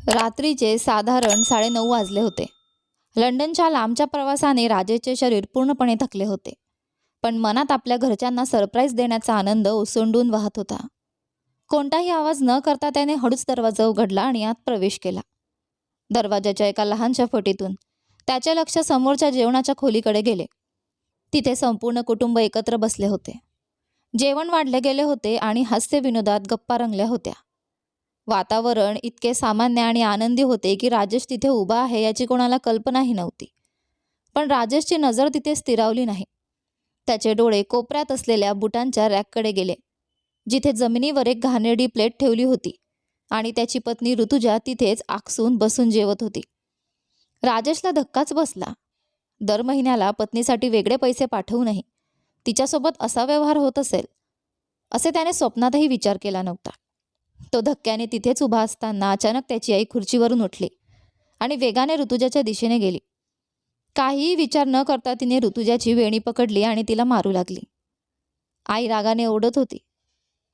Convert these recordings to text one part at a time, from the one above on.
रात्रीचे साधारण 9:30 वाजले होते. लंडनच्या लांबच्या प्रवासाने राजेशचे शरीर पूर्णपणे थकले होते, पण मनात आपल्या घरच्यांना सरप्राईज देण्याचा आनंद ओसंडून वाहत होता. कोणताही आवाज न करता त्याने हळूच दरवाजा उघडला आणि आत प्रवेश केला. दरवाजाच्या एका लहानशा फटीतून त्याचे लक्ष समोरच्या जेवणाच्या खोलीकडे गेले. तिथे संपूर्ण कुटुंब एकत्र बसले होते. जेवण वाढले गेले होते आणि हास्य विनोदात गप्पा रंगल्या होत्या. वातावरण इतके सामान्य आणि आनंदी होते की राजेश तिथे उभा आहे याची कोणाला कल्पनाही नव्हती. पण राजेशची नजर तिथे स्थिरावली नाही. त्याचे डोळे कोपऱ्यात असलेल्या बुटांच्या रॅककडे गेले, जिथे जमिनीवर एक घाणेरडी प्लेट ठेवली होती आणि त्याची पत्नी ऋतुजा तिथेच आकसून बसून जेवत होती. राजेशला धक्काच बसला. दर महिन्याला पत्नीसाठी वेगळे पैसे पाठवूनही तिच्यासोबत असा व्यवहार होत असेल असे त्याने स्वप्नातही विचार केला नव्हता. तो धक्क्याने तिथेच उभा असताना अचानक त्याची आई खुर्चीवरून उठली आणि वेगाने ऋतुजाच्या दिशेने गेली. काहीही विचार न करता तिने ऋतुजाची वेणी पकडली आणि तिला मारू लागली. आई रागाने ओरडत होती.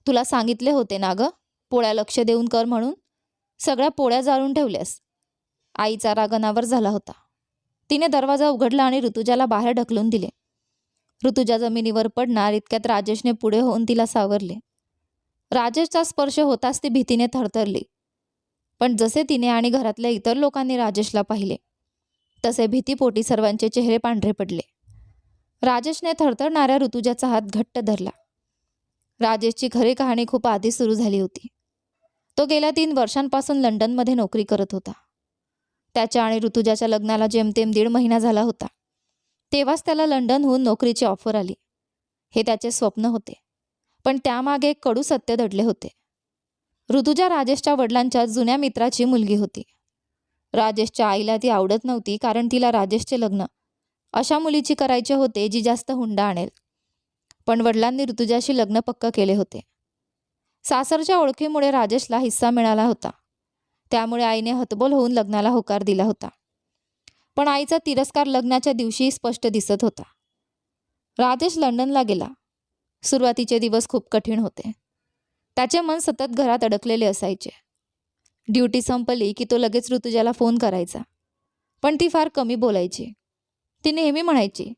तुला सांगितले होते ना ग, पोळ्या लक्ष देऊन कर म्हणून. सगळ्या पोळ्या जाळून ठेवल्यास. आईचा राग अनावर झाला होता. तिने दरवाजा उघडला आणि ऋतुजाला बाहेर ढकलून दिले. ऋतुजा जमिनीवर पडणार इतक्यात राजेशने पुढे होऊन तिला सावरले. राजेशचा स्पर्श होताच ती भीतीने थरथरली. पण जसे तिने आणि घरातल्या इतर लोकांनी राजेशला पाहिले, तसे भीतीपोटी सर्वांचे चेहरे पांढरे पडले. राजेशने थरथरणाऱ्या ऋतुजाचा हात घट्ट धरला. राजेशची खरी कहाणी खूप आधी सुरू झाली होती. तो गेल्या 3 वर्षांपासून लंडनमध्ये नोकरी करत होता. त्याच्या आणि ऋतुजाच्या लग्नाला जेमतेम 1.5 महिना झाला होता. तेव्हाच त्याला लंडनहून नोकरीची ऑफर आली. हे त्याचे स्वप्न होते, पण त्यामागे एक कडू सत्य दडले होते. ऋतुजा राजेशच्या वडिलांच्या जुन्या मित्राची मुलगी होती. राजेशच्या आईला ती आवडत नव्हती, कारण तिला राजेशचे लग्न अशा मुलीची करायचे होते जी जास्त हुंडा आणेल. पण वडिलांनी ऋतुजाशी लग्न पक्क केले होते. सासरच्या ओळखीमुळे राजेशला हिस्सा मिळाला होता. त्यामुळे आईने हतबल होऊन लग्नाला होकार दिला होता. पण आईचा तिरस्कार लग्नाच्या दिवशी स्पष्ट दिसत होता. राजेश लंडनला गेला. सुरुवातीचे दिवस खूप कठीण होते. त्याचे मन सतत घरात अडकलेले असायचे. ड्युटी संपली की तो लगेच ऋतुजाला फोन करायचा, पण ती फार कमी बोलायची. ती नेहमी म्हणायची,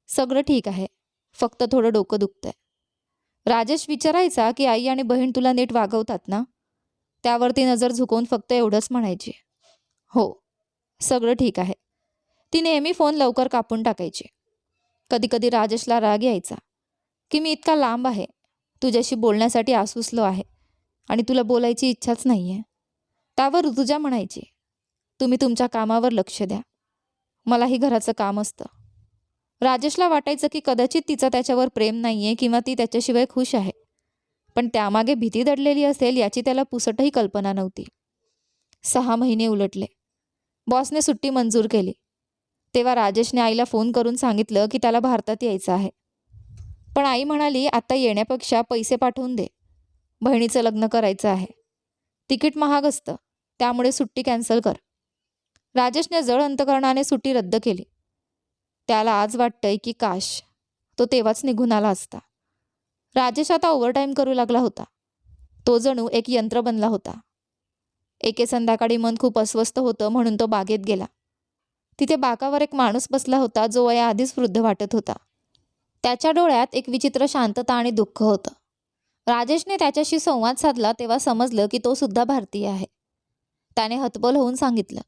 सगळं ठीक आहे, फक्त थोडं डोकं दुखतंय. राजेश विचारायचा की आई आणि बहीण तुला नीट वागवतात ना? त्यावर ती नजर झुकवून फक्त एवढंच म्हणायची, हो, सगळं ठीक आहे. ती नेहमी फोन लवकर कापून टाकायची. कधीकधी राजेशला राग यायचा की मी इतका लांब आहे, तुझ्याशी बोलण्यासाठी आसुसलो आहे आणि तुला बोलायची इच्छाच नाही आहे. त्यावर ऋतुजा म्हणायची, तुम्ही तुमच्या कामावर लक्ष द्या, मलाही घराचं काम असतं. राजेशला वाटायचं की कदाचित तिचं त्याच्यावर प्रेम नाही आहे किंवा ती त्याच्याशिवाय खुश आहे, पण त्यामागे भीती दडलेली असेल याची त्याला पुसटही कल्पना नव्हती. 6 महिने उलटले. बॉसने सुट्टी मंजूर केली. तेव्हा राजेशने आईला फोन करून सांगितलं की त्याला भारतात यायचं आहे. पण आई म्हणाली, आता येण्यापेक्षा पैसे पाठवून दे, बहिणीचं लग्न करायचं आहे. तिकीट महाग असतं, त्यामुळे सुट्टी कॅन्सल कर. राजेशने जड अंतकरणाने सुट्टी रद्द केली. त्याला आज वाटतंय की काश तो तेव्हाच निघून आला असता. राजेश आता ओव्हरटाईम करू लागला होता. तो जणू एक यंत्र बनला होता. एके संध्याकाळी मन खूप अस्वस्थ होतं म्हणून तो बागेत गेला. तिथे बाकावर एक माणूस बसला होता जो वयाआधीच वृद्ध वाटत होता. त्याच्या डोळ्यात एक विचित्र शांतता आणि दुःख होतं. राजेशने त्याच्याशी संवाद साधला तेव्हा समजलं की तो सुद्धा भारतीय आहे. त्याने हतबल होऊन सांगितलं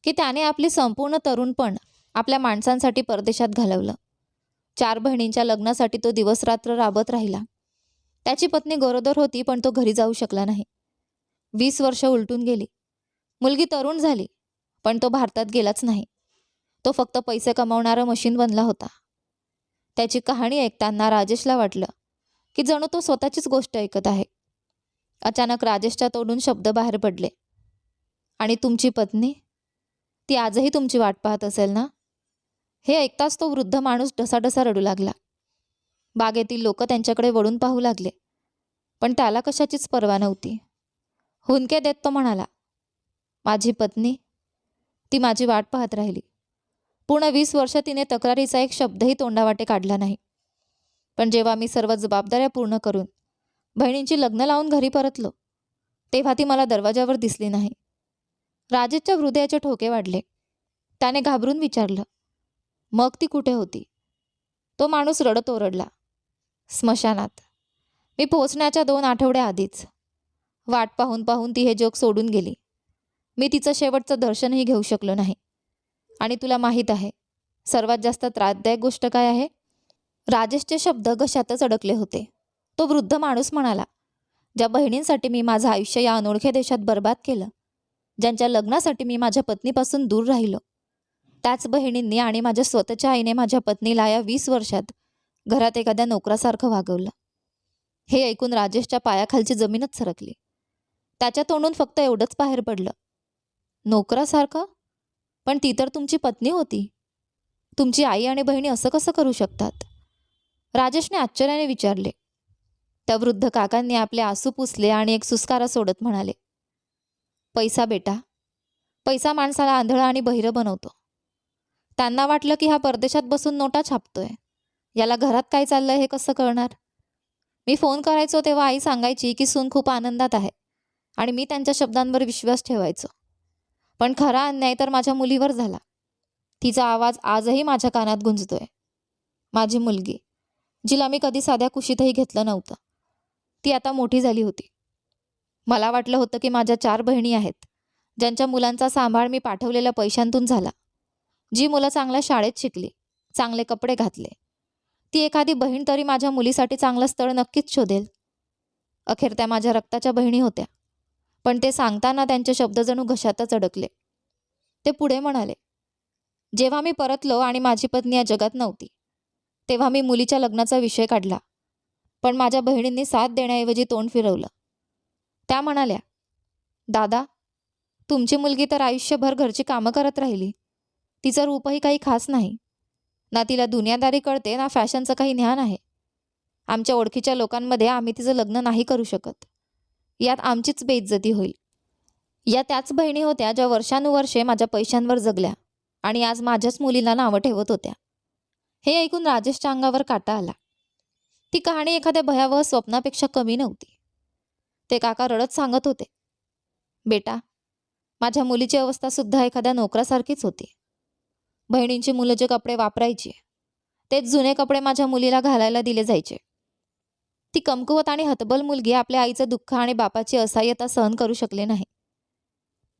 की त्याने आपली संपूर्ण तरुणपण आपल्या माणसांसाठी परदेशात घालवलं. 4 बहिणींच्या लग्नासाठी तो दिवसरात्र राबत राहिला. त्याची पत्नी गरोदर होती, पण तो घरी जाऊ शकला नाही. 20 वर्ष उलटून गेली. मुलगी तरुण झाली, पण तो भारतात गेलाच नाही. तो फक्त पैसे कमावणारं मशीन बनला होता. त्याची कहाणी ऐकताना राजेशला वाटलं की जणू तो स्वतःचीच गोष्ट ऐकत आहे. अचानक राजेशच्या तोंडून शब्द बाहेर पडले, आणि तुमची पत्नी, ती आजही तुमची वाट पाहत असेल ना? हे ऐकताच तो वृद्ध माणूस ढसाढसा रडू लागला. बागेतील लोक त्यांच्याकडे वळून पाहू लागले, पण त्याला कशाचीच पर्वा नव्हती. हुंदके देत तो म्हणाला, माझी पत्नी, ती माझी वाट पाहत राहिली. पूर्ण 20 वर्ष तिने तक्रारीचा एक शब्दही तोंडावाटे काढला नाही. पण जेव्हा मी सर्व जबाबदाऱ्या पूर्ण करून बहिणींची लग्न लावून घरी परतलो, तेव्हा ती मला दरवाजावर दिसली नाही. राजेशच्या हृदयाचे ठोके वाढले. त्याने घाबरून विचारलं, मग ती कुठे होती? तो माणूस रडत ओरडला, स्मशानात. मी पोहोचण्याच्या 2 आठवड्या आधीच. वाट पाहून पाहून ती हे जग सोडून गेली. मी तिचं शेवटचं दर्शनही घेऊ शकलो नाही. आणि तुला माहीत आहे सर्वात जास्त त्रासदायक गोष्ट काय आहे? राजेशचे शब्द घशातच अडकले होते. तो वृद्ध माणूस म्हणाला, ज्या बहिणींसाठी मी माझं आयुष्य या अनोळख्या देशात बर्बाद केलं, ज्यांच्या लग्नासाठी मी माझ्या पत्नीपासून दूर राहिलो, त्याच बहिणींनी आणि माझ्या स्वतःच्या आईने माझ्या पत्नीला या 20 वर्षात घरात एखाद्या नोकरासारखं वागवलं. हे ऐकून राजेशच्या पायाखालची जमीनच सरकली. त्याच्या तोंडून फक्त एवढंच बाहेर पडलं, नोकरासारखं? पण ती तर तुमची पत्नी होती. तुमची आई आणि बहिणी असं कसं करू शकतात? राजेशने आश्चर्याने विचारले. त्या वृद्ध काकांनी आपले आसू पुसले आणि एक सुस्कारा सोडत म्हणाले, पैसा बेटा, पैसा माणसाला आंधळं आणि बहिरं बनवतो. त्यांना वाटलं की हा परदेशात बसून नोटा छापतोय. याला घरात काय चाललंय हे कसं कळणार? मी फोन करायचो तेव्हा आई सांगायची की सून खूप आनंदात आहे आणि मी त्यांच्या शब्दांवर विश्वास ठेवायचो. पण खरा अन्याय तर माझ्या मुलीवर झाला. तिचा आवाज आजही माझ्या कानात गुंजतोय. माझी मुलगी, जिला मी कधी साध्या कुशीतही घेतलं नव्हतं, ती आता मोठी झाली होती. मला वाटलं होतं की माझ्या 4 बहिणी आहेत, ज्यांच्या मुलांचा सांभाळ मी पाठवलेल्या पैशांतून झाला. जी मुलं चांगल्या शाळेत शिकली, चांगले कपडे घातले, ती एखादी बहीण तरी माझ्या मुलीसाठी चांगलं स्थळ नक्कीच शोधेल. अखेर त्या माझ्या रक्ताच्या बहिणी होत्या. पण ते सांगताना त्यांचे शब्द जणू घशातच अडकले. ते पुढे म्हणाले, जेव्हा मी परतलो आणि माझी पत्नी या जगात नव्हती, तेव्हा मी मुलीच्या लग्नाचा विषय काढला. पण माझ्या बहिणींनी साथ देण्याऐवजी तोंड फिरवलं. त्या म्हणाल्या, दादा, तुमची मुलगी तर आयुष्यभर घरची कामं करत राहिली. तिचं रूपही काही खास नाही. ना तिला दुनियादारी कळते, ना फॅशनचं काही ज्ञान आहे. आमच्या ओळखीच्या लोकांमध्ये आम्ही तिचं लग्न नाही करू शकत. यात आमचीच बेइज्जती होईल. या त्याच बहिणी होत्या ज्या वर्षानुवर्षे माझ्या पैशांवर जगल्या आणि आज माझ्याच मुलीला नावं ठेवत होत्या. हे ऐकून राजेशच्या अंगावर काटा आला. ती कहाणी एखाद्या भयावह स्वप्नापेक्षा कमी नव्हती. ते काका रडत सांगत होते, बेटा, माझ्या मुलीची अवस्था सुद्धा एखाद्या नोकरासारखीच होती. बहिणींची मुलं जे कपडे वापरायची, तेच जुने कपडे माझ्या मुलीला घालायला दिले जायचे. ती कमकुवत आणि हतबल मुलगी आपल्या आईचं दुःख आणि बापाची असहाय्यता सहन करू शकले नाही.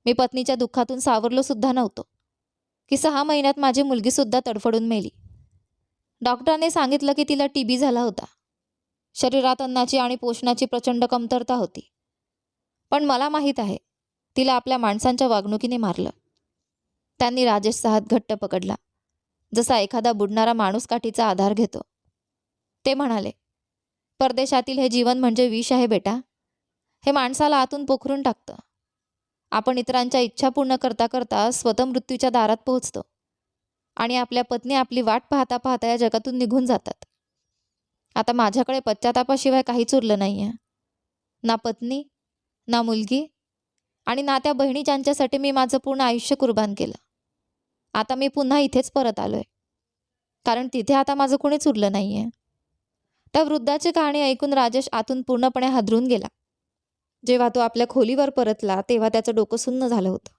मी पत्नीच्या दुःखातून सावरलो सुद्धा नव्हतो की 6 महिन्यात माझी मुलगी सुद्धा तडफडून मेली. डॉक्टरांनी सांगितलं की तिला टीबी झाला होता. शरीरात अन्नाची आणि पोषणाची प्रचंड कमतरता होती. पण मला माहीत आहे, तिला आपल्या माणसांच्या वागणुकीने मारलं. त्यांनी राजेशचा हात घट्ट पकडला, जसा एखादा बुडणारा माणूस काठीचा आधार घेतो. ते म्हणाले, परदेशातील हे जीवन म्हणजे विष आहे बेटा. हे माणसाला आतून पोखरून टाकतं. आपण इतरांच्या इच्छा पूर्ण करता करता स्वतः मृत्यूच्या दारात पोहोचतो आणि आपल्या पत्नी आपली वाट पाहता पाहता या जगातून निघून जातात. आता माझ्याकडे पश्चातापाशिवाय काहीच उरलं नाही आहे. ना पत्नी, ना मुलगी आणि ना त्या बहिणी ज्यांच्यासाठी मी माझं पूर्ण आयुष्य कुर्बान केलं. आता मी पुन्हा इथेच परत आलोय, कारण तिथे आता माझं कोणीच उरलं नाही आहे. त्या वृद्धाची कहाणी ऐकून राजेश आतून पूर्णपणे हादरून गेला. जेव्हा तो आपल्या खोलीवर परतला तेव्हा त्याचं डोकं सुन्न झालं होतं.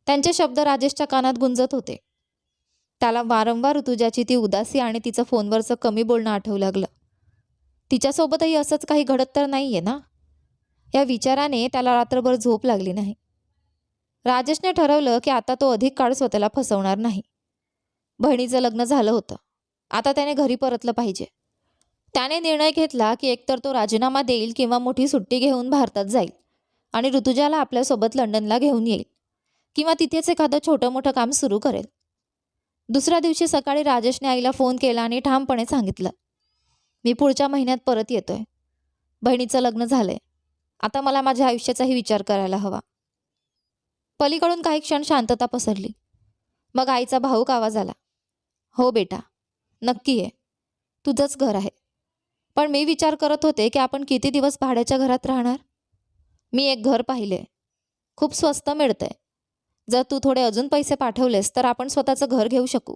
त्यांचे शब्द राजेशच्या कानात गुंजत होते. त्याला वारंवार ऋतुजाची ती उदासी आणि तिचं फोनवरचं कमी बोलणं आठवू लागलं. तिच्यासोबतही असंच काही घडत तर नाहीये ना? या विचाराने त्याला रात्रभर झोप लागली नाही. राजेशने ठरवलं की आता तो अधिक काळ स्वतःला फसवणार नाही. बहिणीचं लग्न झालं होतं, आता त्याने घरी परतलं पाहिजे. त्याने निर्णय घेतला की एकतर तो राजीनामा देईल किंवा मोठी सुट्टी घेऊन भारतात जाईल आणि ऋतुजाला आपल्यासोबत लंडनला घेऊन येईल किंवा तिथेच एखादं छोटं मोठं काम सुरू करेल. दुसऱ्या दिवशी सकाळी राजेशने आईला फोन केला आणि ठामपणे सांगितलं, मी पुढच्या महिन्यात परत येतोय. बहिणीचं लग्न झालंय. आता मला माझ्या आयुष्याचाही विचार करायला हवा. पलीकडून काही क्षण शांतता पसरली. मग आईचा भाऊक आवाज आला, हो बेटा, नक्की आहे. तुझंच घर आहे. पण मी विचार करत होते की आपण किती दिवस भाड्याच्या घरात राहणार. मी एक घर पाहिलंय, खूप स्वस्त मिळतंय. जर तू थोडे अजून पैसे पाठवलेस तर आपण स्वतःचं घर घेऊ शकू.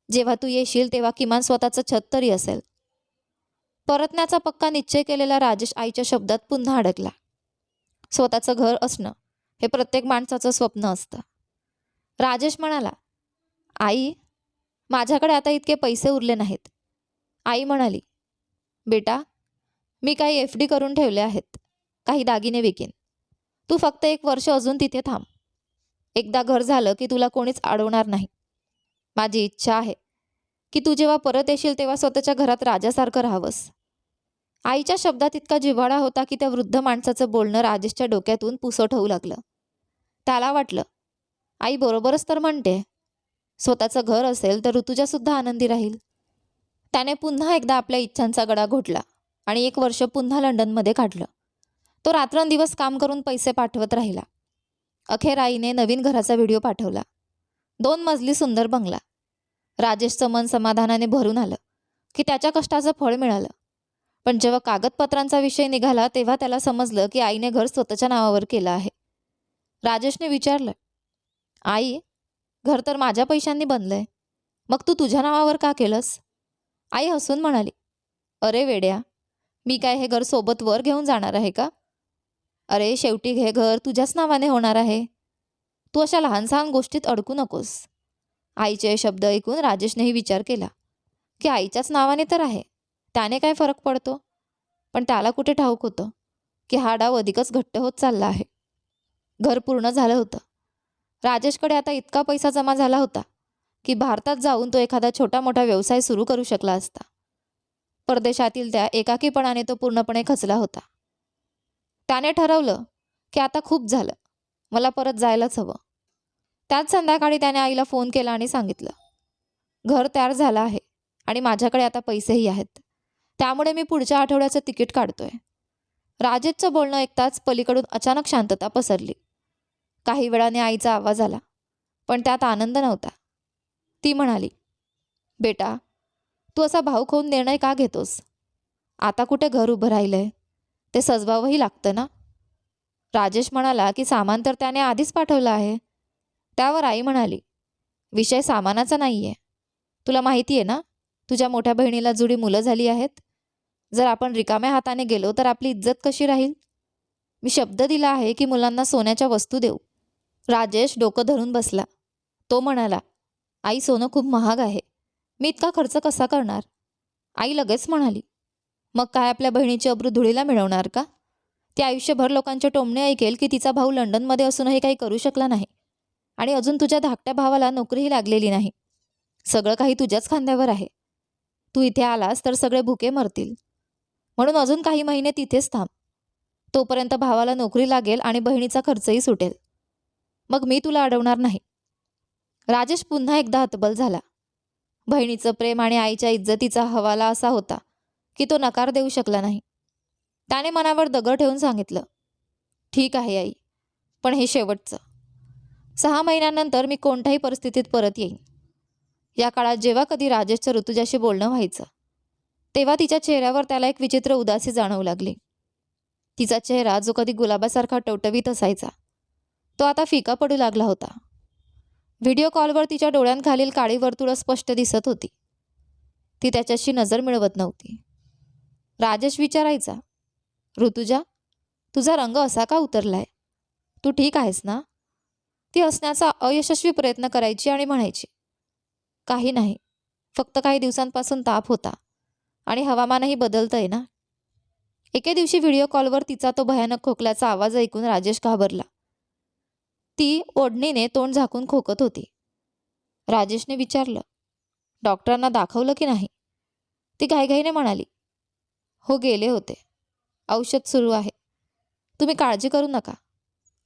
जेव्हा तू येशील तेव्हा किमान स्वतःचं छत तरी असेल. परतण्याचा पक्का निश्चय केलेला राजेश आईच्या शब्दात पुन्हा अडकला. स्वतःचं घर असणं हे प्रत्येक माणसाचं स्वप्न असतं. राजेश म्हणाला, आई, माझ्याकडे आता इतके पैसे उरले नाहीत. आई म्हणाली, बेटा, मी काही FD करून ठेवले आहेत. काही दागिने विकीन. तू फक्त 1 वर्ष अजून तिथे थांब. एकदा घर झालं की तुला कोणीच अडवणार नाही. माझी इच्छा आहे की तू जेव्हा परत येशील तेव्हा स्वतःच्या घरात राजासारखं राहावंस. आईच्या शब्दात इतका जिव्हाळा होता की त्या वृद्ध माणसाचं बोलणं राजेशच्या डोक्यातून पुसट होऊ लागलं. त्याला वाटलं, आई बरोबरच तर म्हणते. स्वतःचं घर असेल तर ऋतुजासुद्धा आनंदी राहील. त्याने पुन्हा एकदा आपल्या इच्छांचा गडा घोटला आणि 1 वर्ष पुन्हा लंडनमध्ये काढलं. तो रात्रंदिवस काम करून पैसे पाठवत राहिला. अखेर आईने नवीन घराचा व्हिडिओ पाठवला. 2 मजली सुंदर बंगला. राजेशचं मन समाधानाने भरून आलं की त्याच्या कष्टाचं फळ मिळालं. पण जेव्हा कागदपत्रांचा विषय निघाला तेव्हा त्याला समजलं की आईने घर स्वतःच्या नावावर केलं आहे. राजेशने विचारलं, आई, घर तर माझ्या पैशांनी बनलंय, मग तू तुझ्या नावावर का केलंस? आई हसून म्हणाली, अरे वेड्या, मी काय हे घर सोबत वर घेऊन जाणार आहे का? अरे शेवटी हे घर तुझ्याच नावाने होणार आहे. तू अशा लहान सहान गोष्टीत अडकू नकोस. आईचे शब्द ऐकून राजेशनेही विचार केला की आईच्याच नावाने तर आहे, त्याने काय फरक पडतो? पण त्याला कुठे ठाऊक होतं की हा डाव अधिकच घट्ट होत चालला आहे. घर पूर्ण झालं होतं. राजेशकडे आता इतका पैसा जमा झाला होता की भारतात जाऊन तो एखादा छोटा मोठा व्यवसाय सुरू करू शकला असता. परदेशातील त्या एकाकीपणाने तो पूर्णपणे खचला होता. त्याने ठरवलं की आता खूप झालं, मला परत जायलाच हवं. त्याच संध्याकाळी त्याने आईला फोन केला आणि सांगितलं, घर तयार झालं आहे आणि माझ्याकडे आता पैसेही आहेत. त्यामुळे मी पुढच्या आठवड्याचं तिकीट काढतोय. राजेशचं बोलणं ऐकताच पलीकडून अचानक शांतता पसरली. काही वेळाने आईचा आवाज आला, पण त्यात आनंद नव्हता. ती म्हणाली, बेटा, तू असा भाव खाऊन निर्णय का घेतोस? आता कुठे घर उभं राहिलंय, ते सजवावंही लागतं ना. राजेश म्हणाला की सामान तर त्याने आधीच पाठवलं आहे. त्यावर आई म्हणाली, विषय सामानाचा नाही आहे. तुला माहिती आहे ना, तुझ्या मोठ्या बहिणीला जुडी मुलं झाली आहेत. जर आपण रिकाम्या हाताने गेलो तर आपली इज्जत कशी राहील? मी शब्द दिला आहे की मुलांना सोन्याच्या वस्तू देऊ. राजेश डोकं धरून बसला. तो म्हणाला, आई, सोनं खूप महाग आहे. मी इतका खर्च कसा करणार? आई लगेच म्हणाली, मग काय आपल्या बहिणीची अब्रू धुळीला मिळवणार का? ती आयुष्यभर लोकांचे टोमणे ऐकेल की तिचा भाऊ लंडनमध्ये असूनही काही करू शकला नाही आणि अजून तुझ्या धाकट्या भावाला नोकरीही लागलेली नाही. सगळं काही तुझ्याच खांद्यावर आहे. तू इथे आलास तर सगळे भुके मरतील. म्हणून अजून काही महिने तिथेच थांब. तोपर्यंत भावाला नोकरी लागेल आणि बहिणीचा खर्चही सुटेल. मग मी तुला अडवणार नाही. राजेश पुन्हा एकदा हतबल झाला. बहिणीचं प्रेम आणि आईच्या इज्जतीचा हवाला असा होता की तो नकार देऊ शकला नाही. त्याने मनावर दगड ठेवून सांगितलं, ठीक आहे आई, पण हे शेवटचं. 6 महिन्यानंतर मी कोणत्याही परिस्थितीत परत येईन. या काळात जेव्हा कधी राजेशचं ऋतुजाशी बोलणं व्हायचं तेव्हा तिच्या चेहऱ्यावर त्याला एक विचित्र उदासी जाणवू लागली. तिचा चेहरा जो कधी गुलाबासारखा टवटवीत असायचा तो आता फिका पडू लागला होता. व्हिडिओ कॉलवर तिच्या डोळ्यांखालील काळी वर्तुळं स्पष्ट दिसत होती. ती त्याच्याशी नजर मिळवत नव्हती. राजेश विचारायचा, ऋतुजा, तुझा रंग असा का उतरलाय? तू ठीक आहेस ना? ती हसण्याचा अयशस्वी प्रयत्न करायची आणि म्हणायची, काही नाही, फक्त काही दिवसांपासून ताप होता आणि हवामानही बदलतंय ना. एके दिवशी व्हिडिओ कॉलवर तिचा तो भयानक खोकल्याचा आवाज ऐकून राजेश घाबरला. ती ओढणीने तोंड झाकून खोकत होती. राजेशने विचारलं, डॉक्टरांना दाखवलं की नाही? ती घाईघाईने म्हणाली, हो, गेले होते. औषध सुरू आहे. तुम्ही काळजी करू नका.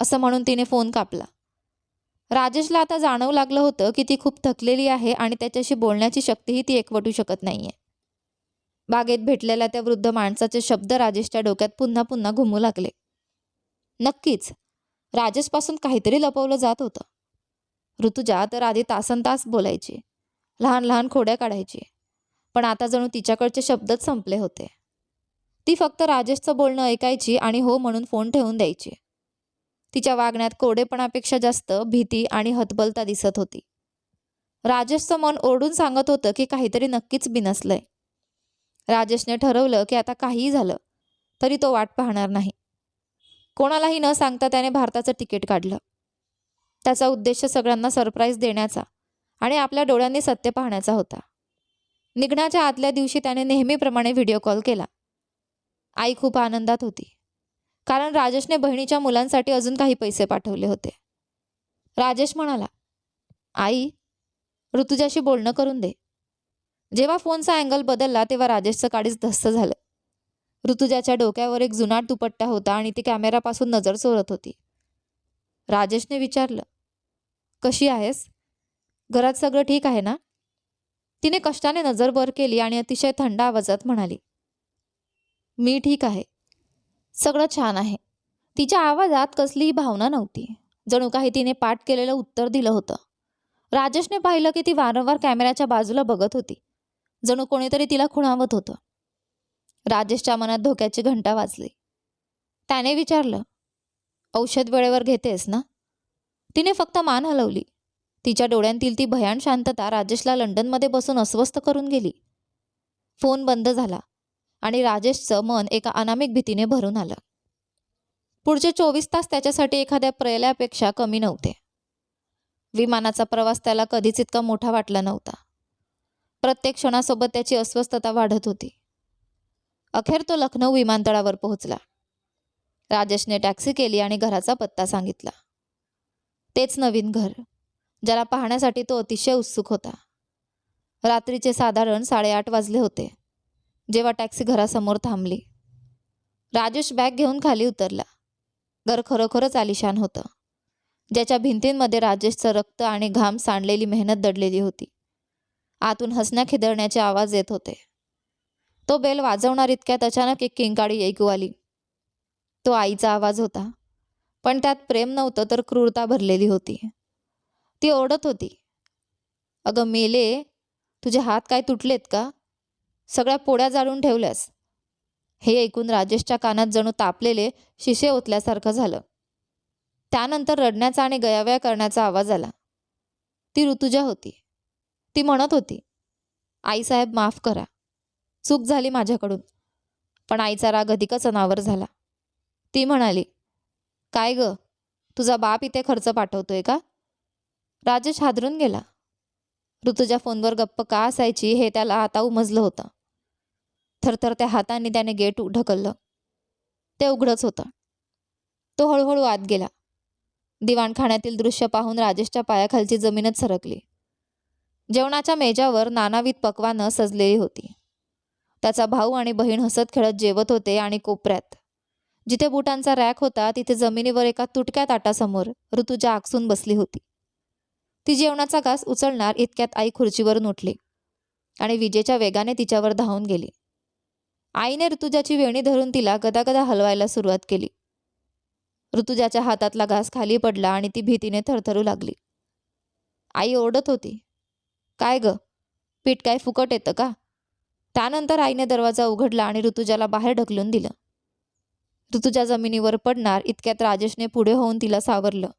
असं म्हणून तिने फोन कापला. राजेशला आता जाणवू लागलं होतं की ती खूप थकलेली आहे आणि त्याच्याशी बोलण्याची शक्तीही ती एकवटू शकत नाहीये. बागेत भेटलेल्या त्या वृद्ध माणसाचे शब्द राजेशच्या डोक्यात पुन्हा पुन्हा घुमू लागले. नक्कीच राजेशपासून काहीतरी लपवलं जात होतं. ऋतुजा तर आधी तासनतास बोलायची, लहान लहान खोड्या काढायची, पण आता जणू तिच्याकडचे शब्दच संपले होते. ती फक्त राजेशचं बोलणं ऐकायची आणि हो म्हणून फोन ठेवून द्यायची. तिच्या वागण्यात कोरडेपणापेक्षा जास्त भीती आणि हतबलता दिसत होती. राजेशचं मन ओरडून सांगत होतं की काहीतरी नक्कीच बिनसलंय. राजेशने ठरवलं की आता काहीही झालं तरी तो वाट पाहणार नाही. कोणालाही न सांगता त्याने भारताचं तिकीट काढलं. त्याचा उद्देश सगळ्यांना सरप्राईज देण्याचा आणि आपल्या डोळ्यांनी सत्य पाहण्याचा होता. निघण्याच्या आदल्या दिवशी त्याने नेहमीप्रमाणे व्हिडिओ कॉल केला. आई खूप आनंदात होती, कारण राजेशने बहिणीच्या मुलांसाठी अजून काही पैसे पाठवले होते. राजेश म्हणाला, आई, ऋतुजाशी बोलणं करून दे. जेव्हा फोनचा अँगल बदलला तेव्हा राजेशचं काळीज धस्स झालं. ऋतुजाच्या डोक्यावर एक जुनाट दुपट्टा होता आणि ती कॅमेरापासून नजर चोरत होती. राजेशने विचारलं, कशी आहेस? घरात सगळं ठीक आहे ना? तिने कष्टाने नजर वर केली आणि अतिशय थंड आवाजात म्हणाली, मी ठीक आहे, सगळं छान आहे. तिच्या आवाजात कसलीही भावना नव्हती. जणू काही तिने पाठ केलेलं उत्तर दिलं होतं. राजेशने पाहिलं की ती वारंवार कॅमेऱ्याच्या बाजूला बघत होती, जणू कोणीतरी तिला खुणावत होतं. राजेशच्या मनात धोक्याची घंटा वाजली. त्याने विचारलं, औषध वेळेवर घेतेस ना? तिने फक्त मान हलवली. तिच्या डोळ्यांतील ती भयान शांतता राजेशला लंडनमध्ये बसून अस्वस्थ करून गेली. फोन बंद झाला आणि राजेशचं मन एका अनामिक भीतीने भरून आलं. पुढचे 24 तास त्याच्यासाठी एखाद्या प्रलयापेक्षा कमी नव्हते. विमानाचा प्रवास त्याला कधीच इतका मोठा वाटला नव्हता. प्रत्येक क्षणासोबत त्याची अस्वस्थता वाढत होती. अखेर तो लखनौ विमानतळावर पोहोचला. राजेशने टॅक्सी केली आणि घराचा पत्ता सांगितला. तेच नवीन घर, ज्याला पाहण्यासाठी तो अतिशय उत्सुक होता. रात्रीचे साधारण 8:30 वाजले होते जेव्हा टॅक्सी घरासमोर थांबली. राजेश बॅग घेऊन खाली उतरला. घर खरोखरच आलिशान होतं, ज्याच्या भिंतींमध्ये राजेशचं रक्त आणि घाम सांडलेली मेहनत दडलेली होती. आतून हसण्या खिदळण्याचे आवाज येत होते. तो बेल वाजवणार इतक्यात अचानक एक किंकाळी ऐकू आली. तो आईचा आवाज होता, पण त्यात प्रेम नव्हतं तर क्रूरता भरलेली होती. ती ओरडत होती, अगं मेले, तुझे हात काय तुटलेत का? सगळ्या पोळ्या जाळून ठेवल्यास. हे ऐकून राजेशच्या कानात जणू तापलेले शिसे ओतल्यासारखं झालं. त्यानंतर रडण्याचा आणि गयावया करण्याचा आवाज आला. ती ऋतुजा होती. ती म्हणत होती, आईसाहेब माफ करा, चूक झाली माझ्याकडून. पण आईचा राग अधिकच अनावर झाला. ती म्हणाली, काय ग, तुझा बाप इथे खर्च पाठवतोय का? राजेश हादरून गेला. ऋतुजा फोनवर गप्प का असायची हे त्याला आता उमजलं होतं. थरथरत्या हातांनी त्याने गेट ढकललं. ते उघडच होतं. तो हळूहळू आत गेला. दिवाणखाण्यातील दृश्य पाहून राजेशच्या पायाखालची जमीनच सरकली. जेवणाच्या मेजावर नानाविध पक्वानं सजलेली होती. त्याचा भाऊ आणि बहीण हसत खेळत जेवत होते आणि कोपऱ्यात, जिथे बुटांचा रॅक होता, तिथे जमिनीवर एका तुटक्या ताटासमोर ऋतुजा आकसून बसली होती. ती जेवणाचा घास उचलणार इतक्यात आई खुर्चीवरून उठली आणि विजेच्या वेगाने तिच्यावर धावून गेली. आईने ऋतुजाची वेणी धरून तिला गदागदा हलवायला सुरुवात केली. ऋतुजाच्या हातातला घास खाली पडला आणि ती भीतीने थरथरू लागली. आई ओरडत होती, काय ग, पीठ काय फुकट येतं का? त्यानंतर आईने दरवाजा उघडला आणि ऋतुजाला बाहेर ढकलून दिलं. ऋतुजा जमिनीवर पडणार इतक्यात राजेशने पुढे होऊन तिला सावरलं.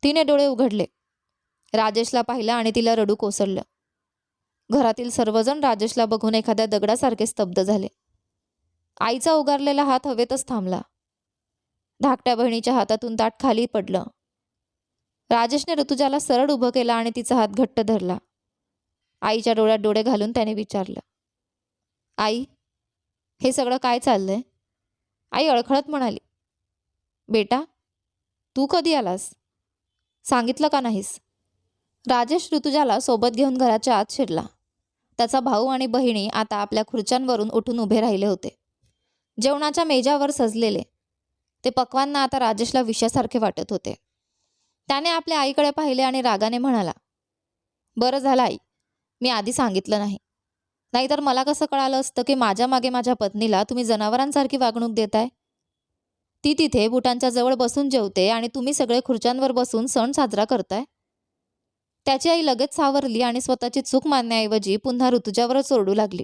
तिने डोळे उघडले. राजेशला पाहिलं आणि तिला रडू कोसळलं. घरातील सर्वजण राजेशला बघून एखाद्या दगडासारखे स्तब्ध झाले. आईचा उगारलेला हात हवेतच थांबला. धाकट्या बहिणीच्या हातातून ताट खाली पडलं. राजेशने ऋतुजाला सरळ उभं केलं आणि तिचा हात घट्ट धरला. आईच्या डोळ्यात डोळे घालून त्याने विचारलं, आई, हे सगळं काय चाललंय? आई अळखळत म्हणाली, बेटा, तू कधी आलास? सांगितलं का नाहीस? राजेश ऋतुजाला सोबत घेऊन घराच्या आत शिरला. त्याचा भाऊ आणि बहिणी आता आपल्या खुर्च्यांवरून उठून उभे राहिले होते. जेवणाच्या मेजावर सजलेले ते पक्वान्न आता राजेशला विषयासारखे वाटत होते. त्याने आपल्या आईकडे पाहिले आणि रागाने म्हणाला, बरं झालं आई, मी आधी सांगितलं नाही. नाहीतर मला कसं कळालं असतं की माझ्या मागे माझ्या पत्नीला तुम्ही जनावरांसारखी वागणूक देताय? ती तिथे बुटांच्या जवळ बसून जेवते आणि तुम्ही सगळे खुर्च्यांवर बसून सण साजरा करताय. त्याची आई लगेच सावरली आणि स्वतःची चूक मानण्याऐवजी पुन्हा ऋतुजावरच ओरडू लागली.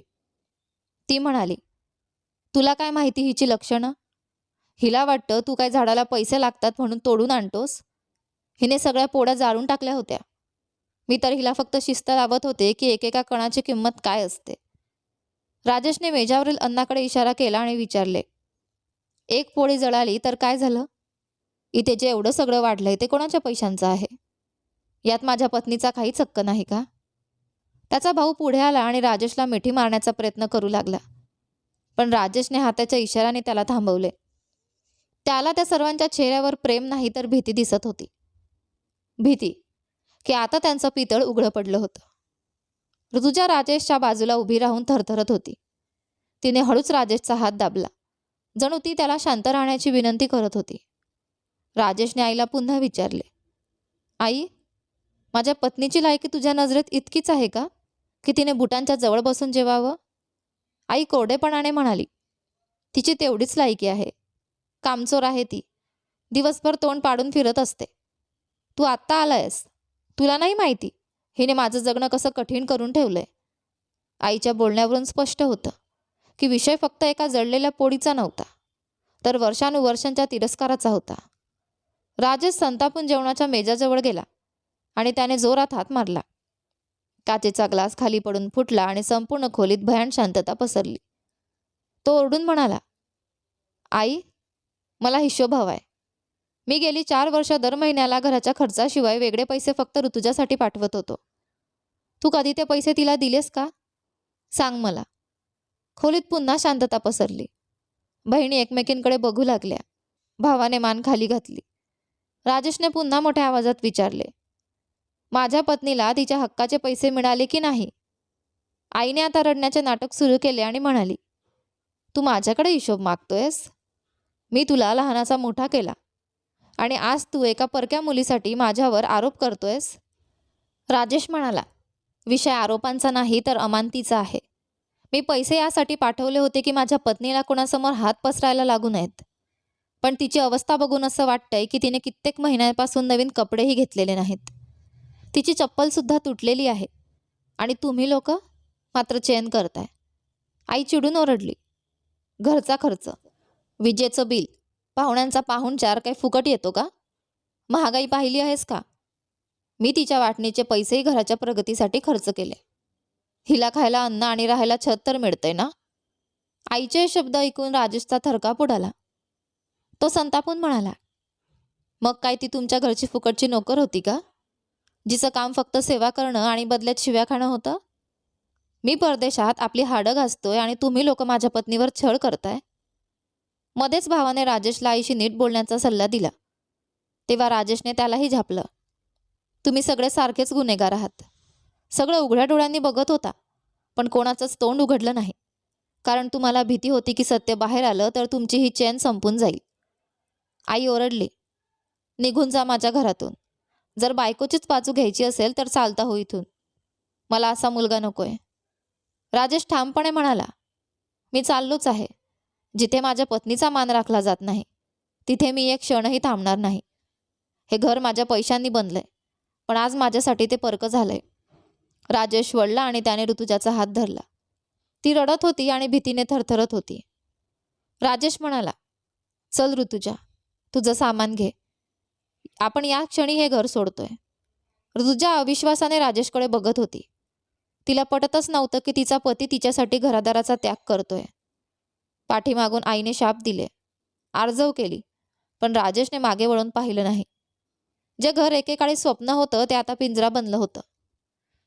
ती म्हणाली, तुला काय माहिती हिची लक्षणं? हिला वाटतं तू काय झाडाला पैसे लागतात म्हणून तोडून आणतोस. हिने सगळ्या पोळ्या जाळून टाकल्या होत्या. मी तर हिला फक्त शिस्त लावत होते की एकेका कणाची किंमत काय असते. राजेशने मेजावरील अन्नाकडे इशारा केला आणि विचारले, एक पोळी जळाली तर काय झालं? इथे जे एवढं सगळं वाढलंय ते कोणाच्या पैशांचं आहे? यात माझ्या पत्नीचा काहीच हक्क नाही का? त्याचा भाऊ पुढे आला आणि राजेशला मिठी मारण्याचा प्रयत्न करू लागला. पण राजेशने हाताच्या इशाऱ्याने त्याला थांबवले. त्याला त्या सर्वांच्या चेहऱ्यावर प्रेम नाही तर भीती दिसत होती. भीती की आता त्यांचं पितळ उघडं पडलं होतं. ऋतुजा राजेशच्या बाजूला उभी राहून थरथरत होती. तिने हळूच राजेशचा हात दाबला, जणू ती त्याला शांत राहण्याची विनंती करत होती. राजेशने आईला पुन्हा विचारले, आई, माझ्या पत्नीची लायकी तुझ्या नजरेत इतकीच आहे का की तिने बुटांच्या जवळ बसून जेवावं? आई कोरडेपणाने म्हणाली, तिची तेवढीच लायकी आहे. कामचोर आहे ती. दिवसभर तोंड पाडून फिरत असते. तू आत्ता आलायस. तुला नाही माहिती हिने माझं जगणं कसं कठीण करून ठेवलंय. आईच्या बोलण्यावरून स्पष्ट होतं की विषय फक्त एका जळलेल्या पोळीचा नव्हता, तर वर्षानुवर्षांच्या तिरस्काराचा होता. राजेश संतापून जेवणाच्या मेजाजवळ गेला आणि त्याने जोरात हात मारला. काचेचा ग्लास खाली पडून फुटला आणि संपूर्ण खोलीत भयान शांतता पसरली. तो ओरडून म्हणाला, आई, मला हिशोब हवाय. मी गेली 4 वर्ष दर महिन्याला घराच्या खर्चाशिवाय वेगळे पैसे फक्त ऋतुजासाठी पाठवत होतो. तू कधी ते पैसे तिला दिलेस का? सांग मला. खोलीत पुन्हा शांतता पसरली. बहिणी एकमेकींकडे बघू लागल्या. भावाने मान खाली घातली. राजेशने पुन्हा मोठ्या आवाजात विचारले, माझ्या पत्नीला तिच्या हक्काचे पैसे मिळाले की नाही? आईने आता रडण्याचे नाटक सुरू केले आणि म्हणाली, तू माझ्याकडे हिशोब मागतोयस? मी तुला लहानाचा मोठा केला आणि आज तू एका परक्या मुलीसाठी माझ्यावर आरोप करतोयस? राजेश म्हणाला, विषय आरोपांचा नाही तर अमानतीचा आहे. मी पैसे यासाठी पाठवले होते की माझ्या पत्नीला कोणासमोर हात पसरायला लागू नयेत. पण तिची अवस्था बघून असं वाटतंय की तिने कित्येक महिन्यापासून नवीन कपडेही घेतलेले नाहीत. तिची चप्पलसुद्धा तुटलेली आहे आणि तुम्ही लोक मात्र चैन करताय. आई चिडून ओरडली, घरचा खर्च, विजेचं बिल, पाहुण्यांचा पाहुणचार काही फुकट येतो का? महागाई पाहिली आहेस का? मी तिच्या वाटणीचे पैसेही घराच्या प्रगतीसाठी खर्च केले. हिला खायला अन्न आणि राहायला छत तर मिळतंय ना? आईचे हे शब्द ऐकून राजेशचा थरकाप उडाला. तो संतापून म्हणाला, मग काय ती तुमच्या घरची फुकटची नोकर होती का, जिचं काम फक्त सेवा करणं आणि बदल्यात शिव्या खाणं होतं? मी परदेशात आपली हाडं घासतोय आणि तुम्ही लोक माझ्या पत्नीवर छळ करताय. मध्येच भावाने राजेशला आईशी नीट बोलण्याचा सल्ला दिला. तेव्हा राजेशने त्यालाही झापलं. तुम्ही सगळे सारखेच गुन्हेगार आहात. सगळं उघड्या डोळ्यांनी बघत होता, पण कोणाचंच तोंड उघडलं नाही, कारण तुम्हाला भीती होती की सत्य बाहेर आलं तर तुमची ही चैन संपून जाईल. आई ओरडली, निघून जा माझ्या घरातून. जर बायकोचीच बाजू घ्यायची असेल तर चालता हो इथून. मला असा मुलगा नकोय. राजेश ठामपणे म्हणाला, मी चाललोच आहे. जिथे माझ्या पत्नीचा मान राखला जात नाही तिथे मी एक क्षणही थांबणार नाही. हे घर माझ्या पैशांनी बनलंय, पण आज माझ्यासाठी ते परकं झालंय. राजेश वळला आणि त्याने ऋतुजाचा हात धरला. ती रडत होती आणि भीतीने थरथरत होती. राजेश म्हणाला, चल ऋतुजा, तुझं सामान घे. आपण या क्षणी हे घर सोडतोय. ऋतुजा अविश्वासाने राजेशकडे बघत होती. तिला पटतच नव्हतं की तिचा पती तिच्यासाठी घरादाराचा त्याग करतोय. पाठीमागून आईने शाप दिले, आर्जव केली, पण राजेशने मागे वळून पाहिलं नाही. जे घर एकेकाळी स्वप्न होतं ते आता पिंजरा बनलं होतं.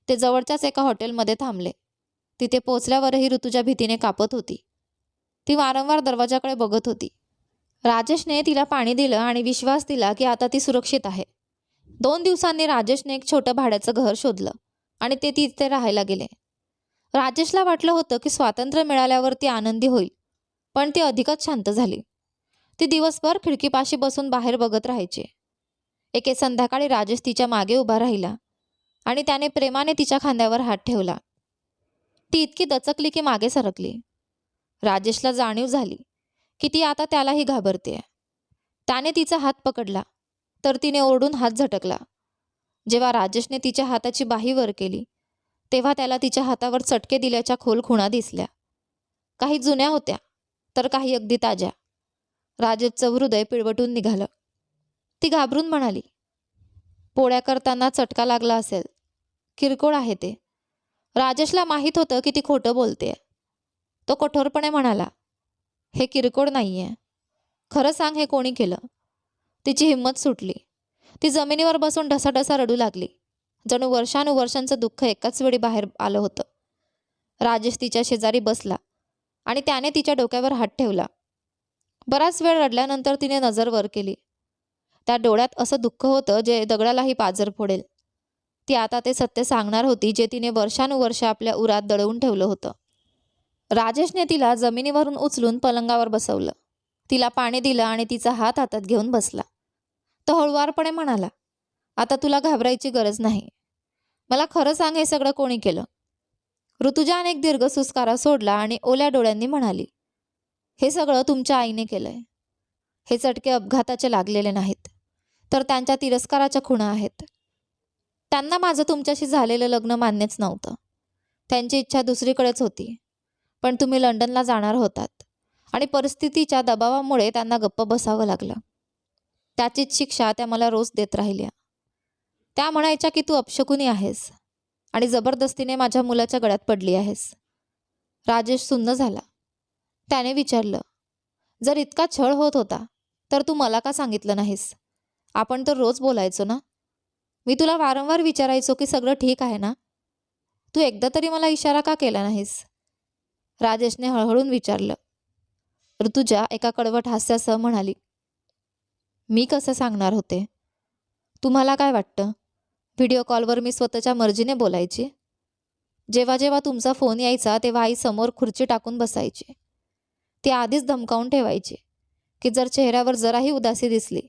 ते जवळच्याच एका हॉटेलमध्ये थांबले. तिथे पोचल्यावरही ऋतुजा भीतीने कापत होती. ती वारंवार दरवाजाकडे बघत होती. राजेशने तिला पाणी दिलं आणि विश्वास दिला की आता ती सुरक्षित आहे. 2 दिवसांनी राजेशने एक छोटं भाड्याचं घर शोधलं आणि ते तिथे राहायला गेले. राजेशला वाटलं होतं की स्वातंत्र्य मिळाल्यावर ती आनंदी होईल, पण ती अधिकच शांत झाली. ती दिवसभर खिडकीपाशी बसून बाहेर बघत राहायची. एके संध्याकाळी राजेश तिच्या मागे उभा राहिला आणि त्याने प्रेमाने तिच्या खांद्यावर हात ठेवला. ती इतकी दचकली की मागे सरकली. राजेशला जाणीव झाली की ती आता त्यालाही घाबरतेय. त्याने तिचा हात पकडला तर तिने ओरडून हात झटकला. जेव्हा राजेशने तिच्या हाताची बाही वर केली तेव्हा त्याला तिच्या हातावर चटके दिल्याच्या खोल खुणा दिसल्या. काही जुन्या होत्या तर काही अगदी ताज्या. राजेशचं हृदय पिळवटून निघालं. ती घाबरून म्हणाली, पोळ्या करताना चटका लागला असेल, किरकोळ आहे ते. राजेशला माहीत होतं की ती खोटं बोलतेय. तो कठोरपणे म्हणाला, हे किरकोळ नाहीये. खरं सांग, हे कोणी केलं? तिची हिंमत सुटली. ती जमिनीवर बसून ढसाढसा रडू लागली. जणू वर्षानुवर्षांचं दुःख एकाच वेळी बाहेर आलं होतं. राजेश तिच्या शेजारी बसला आणि त्याने तिच्या डोक्यावर हात ठेवला. बराच वेळ रडल्यानंतर तिने नजर वर केली. त्या डोळ्यात असं दुःख होतं जे दगडालाही पाझर फोडेल. ती आता ते सत्य सांगणार होती जे तिने वर्षानुवर्ष आपल्या उरात दडवून ठेवलं होतं. राजेशने तिला जमिनीवरून उचलून पलंगावर बसवलं. तिला पाणी दिलं आणि तिचा हात हातात घेऊन बसला. तो हळुवारपणे म्हणाला, आता तुला घाबरायची गरज नाही. मला खरं सांग, हे सगळं कोणी केलं? ऋतुजाने एक दीर्घ सुस्कारा सोडला आणि ओल्या डोळ्यांनी म्हणाली, हे सगळं तुमच्या आईने केलंय. हे चटके अपघाताचे लागलेले नाहीत, तर त्यांच्या तिरस्काराच्या खुणा आहेत. त्यांना माझं तुमच्याशी झालेलं लग्न मान्यच नव्हतं. त्यांची इच्छा दुसरीकडेच होती. पण तुम्ही लंडनला जाणार होतात आणि परिस्थितीच्या दबावामुळे त्यांना गप्प बसावं लागलं. त्याचीच शिक्षा त्या मला रोज देत राहिल्या. त्या म्हणायच्या की तू अपशकुनी आहेस आणि जबरदस्तीने माझ्या मुलाच्या गळ्यात पडली आहेस. राजेश सुन्न झाला. त्याने विचारलं, जर इतका छळ होत होता तर तू मला का सांगितलं नाहीस? आपण तर रोज बोलायचो ना. मी तुला वारंवार विचारायचो की सगळं ठीक आहे ना. तू एकदा तरी मला इशारा का केला नाहीस? राजेशने हळहळून विचारलं. ऋतुजा एका कडवट हास्यासह म्हणाली, मी कसं सांगणार होते? तुम्हाला काय वाटतं, व्हिडिओ कॉलवर मी स्वतःच्या मर्जीने बोलायची? जेव्हा जेव्हा तुमचा फोन यायचा तेव्हा आई समोर खुर्ची टाकून बसायची. ती आधीच धमकावून ठेवायची की जर चेहऱ्यावर जराही उदासी दिसली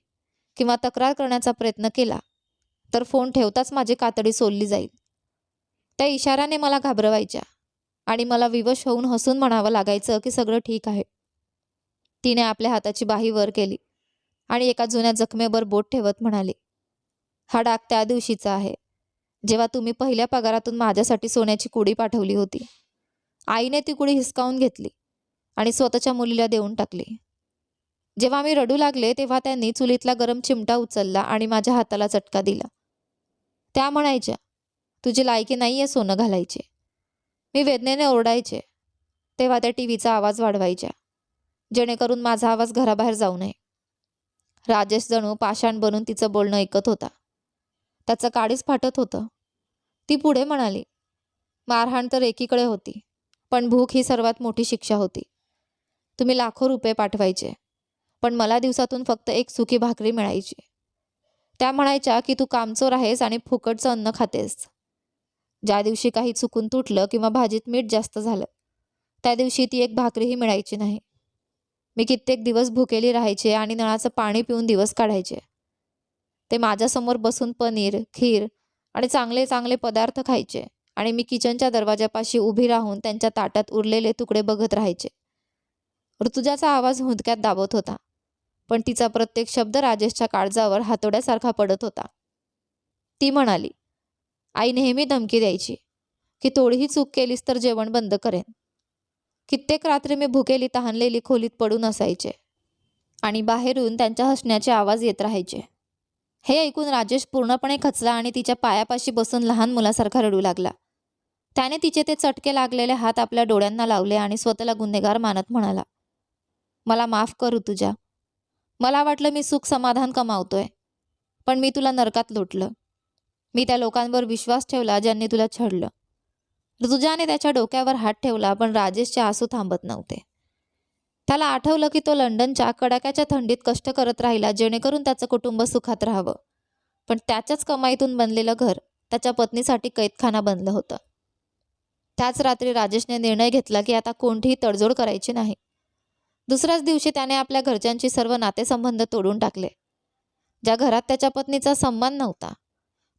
किंवा तक्रार करण्याचा प्रयत्न केला तर फोन ठेवताच माझी कातडी सोलली जाईल. त्या इशाऱ्याने मला घाबरवायच्या आणि मला विवश होऊन हसून म्हणावं लागायचं की सगळं ठीक आहे. तिने आपल्या हाताची बाही वर केली आणि एका जुन्या जखमेवर बोट ठेवत म्हणाली, हा डाग त्या दिवशीचा आहे जेव्हा तुम्ही पहिल्या पगारातून माझ्यासाठी सोन्याची कुडी पाठवली होती. आईने ती कुडी हिसकावून घेतली आणि स्वतःच्या मुलीला देऊन टाकली. जेव्हा मी रडू लागले तेव्हा त्यांनी चुलीतला गरम चिमटा उचलला आणि माझ्या हाताला चटका दिला. त्या म्हणायच्या, तुझी लायकी नाहीये सोनं घालायचे. मी वेदनेने ओरडायचे तेव्हा त्या टीव्हीचा आवाज वाढवायच्या जेणेकरून माझा आवाज घराबाहेर जाऊ नये. राजेश जणू पाषाण बनून तिचं बोलणं ऐकत होता. त्याचं काळीज फाटत होतं. ती पुढे म्हणाली, मारहाण तर एकीकडे होती, पण भूक ही सर्वात मोठी शिक्षा होती. तुम्ही लाखो रुपये पाठवायचे, पण मला दिवसातून फक्त एक सुकी भाकरी मिळायची. त्या म्हणायच्या की तू कामचोर आहेस आणि फुकटचं अन्न खातेस. ज्या दिवशी काही चुकून तुटलं किंवा भाजीत मीठ जास्त झालं त्या दिवशी ती एक भाकरीही मिळायची नाही. मी कित्येक दिवस भुकेली राहायचे आणि नळाचं पाणी पिऊन दिवस काढायचे. ते माझ्यासमोर बसून पनीर, खीर आणि चांगले चांगले पदार्थ खायचे आणि मी किचनच्या दरवाजापाशी उभी राहून त्यांच्या ताटात उरलेले तुकडे बघत राहायचे. ऋतुजाचा आवाज हुंदक्यात दाबत होता, पण तिचा प्रत्येक शब्द राजेशच्या काळजावर हातोड्यासारखा पडत होता. ती म्हणाली, आई नेहमी धमकी द्यायची की थोडीही चूक केलीस तर जेवण बंद करेन. कित्येक रात्री मी भुकेली तहानलेली खोलीत पडून असायचे आणि बाहेरून त्यांच्या हसण्याचे आवाज येत राहायचे. हे ऐकून राजेश पूर्णपणे खचला आणि तिच्या पायापाशी बसून लहान मुलासारखा रडू लागला. त्याने तिचे ते चटके लागलेले हात आपल्या डोळ्यांना लावले आणि स्वतःला गुन्हेगार मानत म्हणाला, मला माफ कर ऋतुजा. मला वाटलं मी सुख समाधान कमावतोय, पण मी तुला नरकात लोटलं. मी त्या लोकांवर विश्वास ठेवला ज्यांनी तुला छळलं. ऋतुजाने त्याच्या डोक्यावर हात ठेवला, पण राजेशचे आसू थांबत नव्हते. त्याला आठवलं की तो लंडनच्या कडाक्याच्या थंडीत कष्ट करत राहिला जेणेकरून त्याचं कुटुंब सुखात राहावं, पण त्याच्याच कमाईतून बनलेलं घर त्याच्या पत्नीसाठी कैदखाना बनलं होतं. त्याच रात्री राजेशने निर्णय घेतला की आता कोणतीही तडजोड करायची नाही. दुसऱ्याच दिवशी त्याने आपल्या घरच्यांची सर्व नातेसंबंध तोडून टाकले. ज्या घरात त्याच्या पत्नीचा सन्मान नव्हता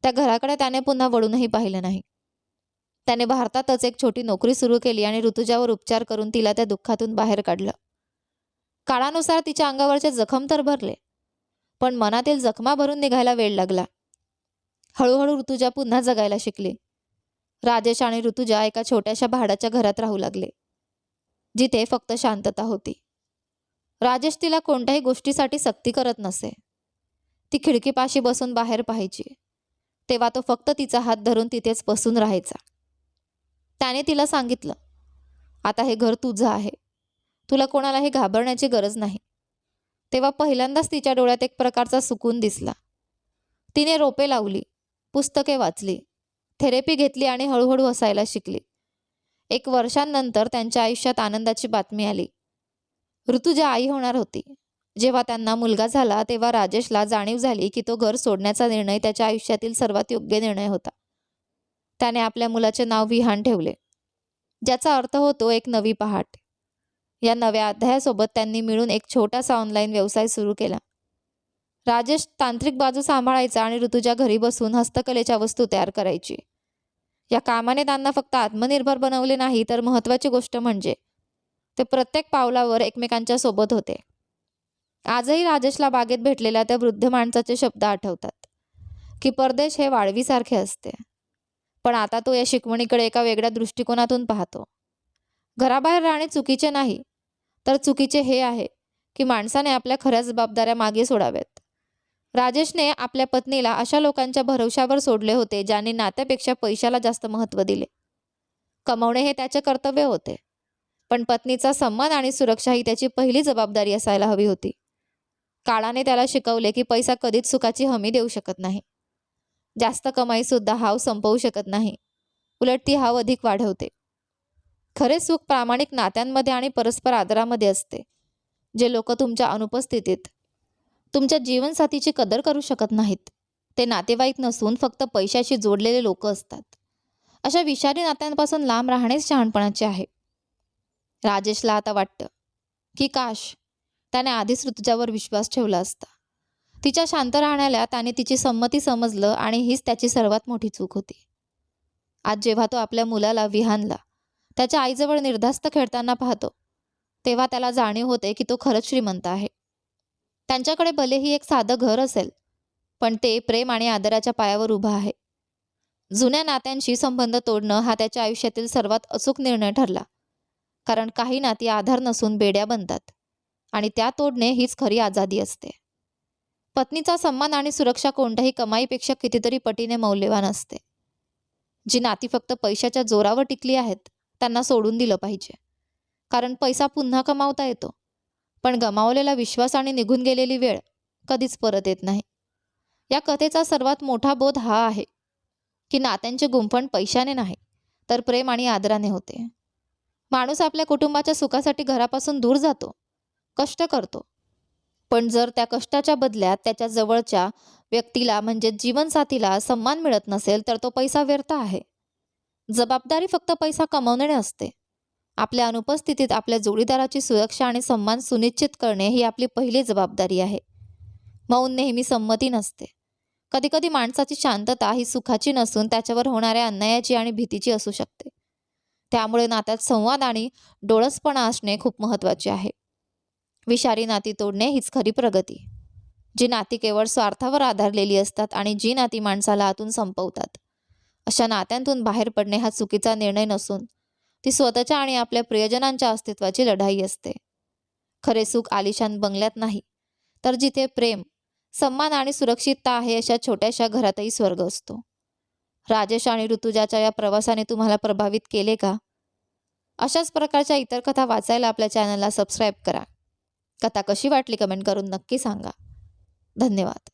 त्या घराकडे त्याने पुन्हा वळूनही पाहिलं नाही. त्याने भारतातच एक छोटी नोकरी सुरू केली आणि ऋतुजावर उपचार करून तिला त्या दुःखातून बाहेर काढलं. काळानुसार तिच्या अंगावरचे जखम तर भरले, पण मनातील जखमा भरून निघायला वेळ लागला. हळूहळू ऋतुजा पुन्हा जगायला शिकली. राजेश आणि ऋतुजा एका छोट्याशा भाड्याच्या घरात राहू लागले, जिथे फक्त शांतता होती. राजेश तिला कोणत्याही गोष्टीसाठी सक्ती करत नसे. ती खिडकीपाशी बसून बाहेर पाहायची, तेव्हा तो फक्त तिचा हात धरून तिथेच बसून राहायचा. त्याने तिला सांगितलं, आता हे घर तुझं आहे. तुला कोणालाही घाबरण्याची गरज नाही. तेव्हा पहिल्यांदाच तिच्या डोळ्यात एक प्रकारचा सुकून दिसला. तिने रोपे लावली, पुस्तके वाचली, थेरपी घेतली आणि हळूहळू हसायला शिकली. 1 वर्षांनंतर त्यांच्या आयुष्यात आनंदाची बातमी आली. ऋतुजा आई होणार होती. जेव्हा त्यांना मुलगा झाला तेव्हा राजेशला जाणीव झाली की तो घर सोडण्याचा निर्णय त्याच्या आयुष्यातील सर्वात योग्य निर्णय होता. त्याने आपल्या मुलाचे नाव विहान ठेवले, ज्याचा अर्थ होतो एक नवी पहाट. या नव्या अध्यायासोबत त्यांनी मिळून एक छोटासा ऑनलाईन व्यवसाय सुरू केला. राजेश तांत्रिक बाजू सांभाळायचा आणि ऋतुजा घरी बसून हस्तकलेच्या वस्तू तयार करायची. या कामाने त्यांना फक्त आत्मनिर्भर बनवले नाही, तर महत्त्वाची गोष्ट म्हणजे ते प्रत्येक पावलावर एकमेकांच्या सोबत होते. आजही राजेशला बागेत भेटलेल्या त्या वृद्ध माणसाचे शब्द आठवतात की परदेश हे वाळवीसारखे असते. पण आता तो या शिकवणीकडे एका वेगळ्या दृष्टिकोनातून पाहतो. घराबाहेर राहणे चुकीचे नाही, तर चुकीचे हे आहे की माणसाने आपल्या खऱ्या जबाबदाऱ्या मागे सोडाव्यात. राजेशने आपल्या पत्नीला अशा लोकांच्या भरवशावर सोडले होते ज्यांनी नात्यापेक्षा पैशाला जास्त महत्त्व दिले. कमवणे हे त्याचे कर्तव्य होते, पण पत्नीचा सन्मान आणि सुरक्षा ही त्याची पहिली जबाबदारी असायला हवी होती. काळाने त्याला शिकवले की पैसा कधीच सुखाची हमी देऊ शकत नाही. जास्त कमाई सुद्धा हाव संपवू शकत नाही, उलट ती हाव अधिक वाढवते. खरे सुख प्रामाणिक नात्यांमध्ये आणि परस्पर आदरामध्ये असते. जे लोक तुमच्या अनुपस्थितीत तुमच्या जीवनसाथीची कदर करू शकत नाहीत, ते नातेवाईक नसून फक्त पैशाशी जोडलेले लोक असतात. अशा विषारी नात्यांपासून लांब राहणेच शहाणपणाचे आहे. राजेशला आता वाटतं की काश त्याने आधीच ऋतुजावर विश्वास ठेवला असता. तिच्या शांत राहण्याला त्याने तिची संमती समजलं आणि हीच त्याची सर्वात मोठी चूक होती. आज जेव्हा तो आपल्या मुलाला विहानला त्याच्या आईजवळ निर्धास्त खेळताना पाहतो, तेव्हा त्याला जाणीव होते की तो खरंच श्रीमंत आहे. त्यांच्याकडे भलेही एक साधं घर असेल, पण ते प्रेम आणि आदराच्या पायावर उभं आहे. जुन्या नात्यांशी संबंध तोडणं हा त्याच्या आयुष्यातील सर्वात अचूक निर्णय ठरला, कारण काही नाती आधार नसून बेड्या बनतात आणि त्या तोडणे हीच खरी आझादी असते. पत्नीचा सन्मान आणि सुरक्षा कोणत्याही कमाईपेक्षा कितीतरी पटीने मौल्यवान असते. जी नाती फक्त पैशाच्या जोरावर टिकली आहेत त्यांना सोडून दिलं पाहिजे, कारण पैसा पुन्हा कमावता येतो, पण गमावलेला विश्वास आणि निघून गेलेली वेळ कधीच परत येत नाही. या कथेचा सर्वात मोठा बोध हा आहे की नात्यांचे गुंफण पैशाने नाही, तर प्रेम आणि आदराने होते. माणूस आपल्या कुटुंबाच्या सुखासाठी घरापासून दूर जातो, कष्ट करतो, पण जर त्या कष्टाच्या बदल्यात त्याच्या जवळच्या व्यक्तीला म्हणजे जीवनसाथीला सन्मान मिळत नसेल, तर तो पैसा व्यर्थ आहे. जबाबदारी फक्त पैसा कमवणे नसते. आपल्या अनुपस्थितीत आपल्या जोडीदाराची सुरक्षा आणि सन्मान सुनिश्चित करणे ही आपली पहिली जबाबदारी आहे. मौन नेहमी संमती नसते. कधीकधी माणसाची शांतता ही सुखाची नसून त्याच्यावर होणाऱ्या अन्यायाची आणि भीतीची असू शकते. त्यामुळे नात्यात संवाद आणि डोळसपणा असणे खूप महत्त्वाचे आहे. विषारी नाती तोडणे हीच खरी प्रगती. जी नाती केवळ स्वार्थावर आधारलेली असतात आणि जी नाती माणसाला आतून संपवतात, अशा नात्यांतून बाहेर पडणे हा चुकीचा निर्णय नसून ती स्वतःच्या आणि आपल्या प्रियजनांच्या अस्तित्वाची लढाई असते. खरे सुख आलिशान बंगल्यात नाही, तर जिथे प्रेम, सन्मान आणि सुरक्षितता आहे अशा छोट्याशा घरातही स्वर्ग असतो. राजेश आणि ऋतुजाच्या या प्रवासाने तुम्हाला प्रभावित केले का? अशाच प्रकारच्या इतर कथा वाचायला आपल्या चॅनलला सबस्क्राईब करा. कथा कशी वाटली कमेंट करून नक्की सांगा. धन्यवाद.